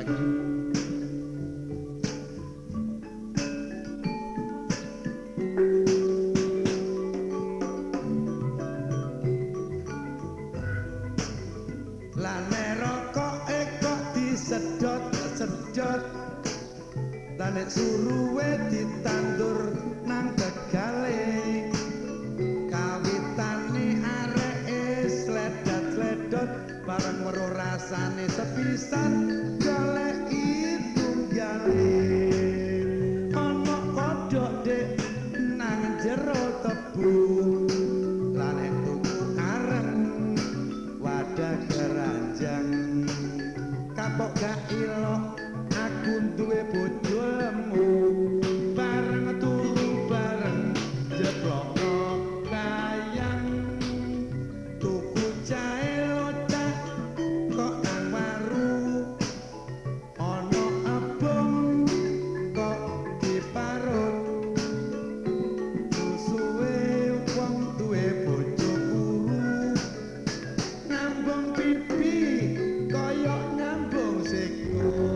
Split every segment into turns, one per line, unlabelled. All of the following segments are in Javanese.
lagi. Lane rokok kok disedot-sedot, lane suruwe ditandur nang tegale. Kawitane areke sledat-sledot, bareng weruh rasane sepisan goleki tunggale. Ana kodhok dek nang jero tebu, lane tuku areng wadah keranjang. Kapok gak ilok aku duwe bojo lemu, bareng turu bareng jeblokno kayang. Tuku jahe locah kok nang waru, ana abong kok diparut. Suwe wong duwe bojo kuru, nyambung pipi koyok nyambung siku.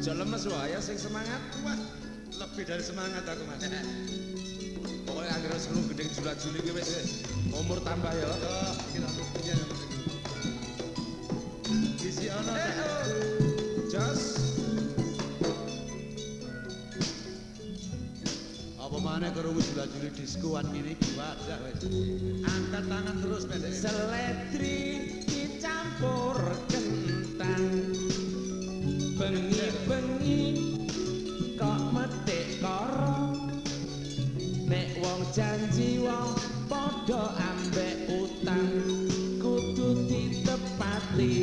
Aja lemes wae sing semangat.
Wah, lebih dari semangat aku, Mas.
Pokoknya anggere seru gendeng jula-juli ki wis umur tambah ya.
Oh, kira iya ya, Mas. Isi ono
Jos.
apa maneh krungu jula-juli diskoan ngene iki wadah wis. Angkat tangan terus pendek.
Seledri dicampur kentang. Bengi-bengi kok metik karo. Nek wong janji wong padha ambek utang kudu ditepati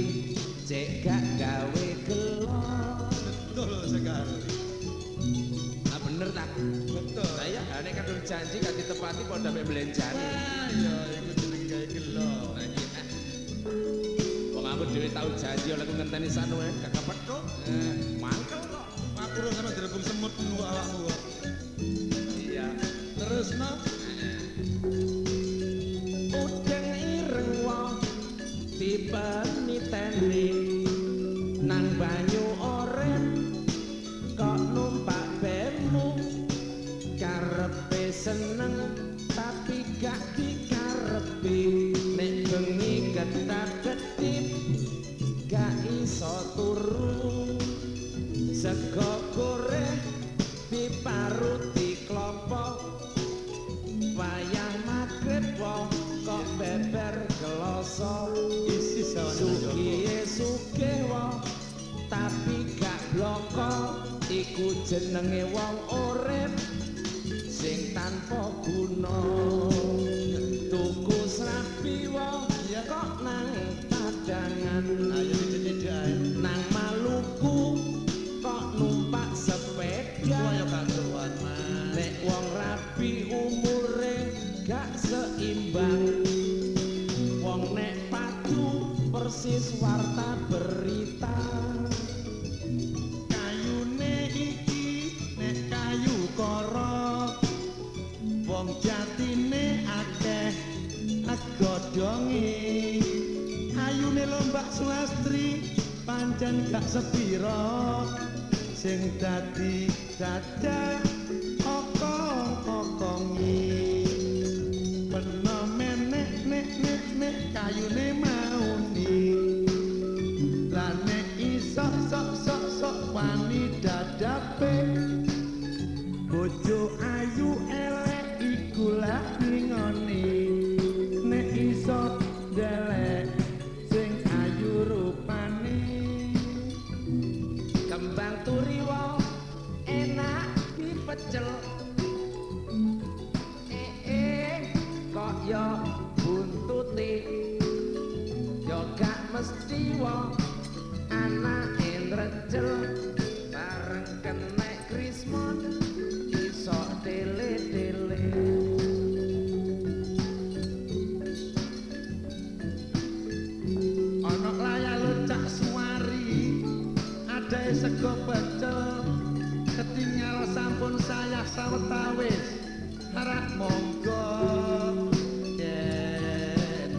cek gak gawe gelo.
Betul sekali.
Ah bener tak?
Betul.
Nah ya nek kadung janji gak ditepati padha ambek belenjane.
Wah, iya iku jenenge gawe gelo.
Wong aku dhewe tau janji oleh aku ngenteni sanu gak kepethuk. Mangkel kok.
Aku ora sama direbung semut nunggu awakmu kok.
Iya.
Terus no.
Udeng ireng wong dipeniteni nang banyu oren kok numpak bemu karepe seneng tapi gak dikarepi nek bengi ketak-ketip gak iso turu sego goreng diparuti klopo wayah magrib wong kok beber kloso
Isi sawane
sugihe sugih wong tapi gak bloko iku jenenge wong urip sing tanpa guna tuku srabi wong kok nang padangan
ayo dicedhek ae.
nang Maluku kok numpak sepeda
Ayo kantuan, Mas.
nek wong rabi umure gak seimbang wong nek padu persis warta berita
Kayune iki nek kayu kara. Wong jatine akeh godhonge. Ayune lombak Sulastri pancen gak sepira. Sing dadi dadah okong-okongi. Penomen nek kayune mauni. Lah nek iso sok wani dadape. Bojo ayu elek iku lah ngingoni. Nek iso delek sing ayu rupane.
kembang turiwa enak dipecel kok yo buntute yo gak mesti wong anake ndrecel bareng kenek krismon iso dele-dele
Ana layar cak suwari adae sego pecel ketinggal sampun sayah sawetawis harap monggo yen